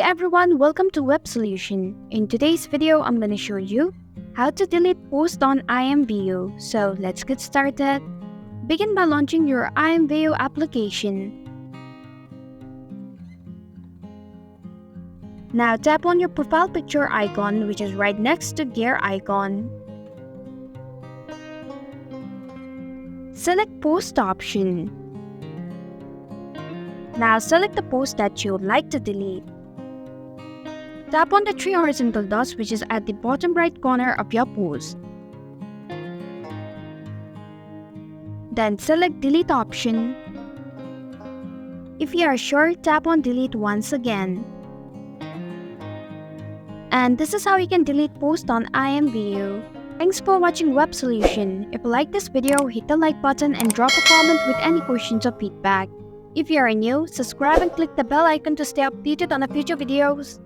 everyone, welcome to Web Solution. In today's video, I'm going to show you how to delete post on IMVU. So let's get started. Begin by launching your IMVU application. Now tap on your profile picture icon, which is right next to gear icon. Select Post option. Now select the post that you would like to delete. Tap on the three horizontal dots which is at the bottom right corner of your post. Then select Delete option. If you are sure, tap on Delete once again. And this is how you can delete post on IMVU. Thanks for watching Web Solution. If you like this video, hit the like button and drop a comment with any questions or feedback. If you are new, subscribe and click the bell icon to stay updated on the future videos.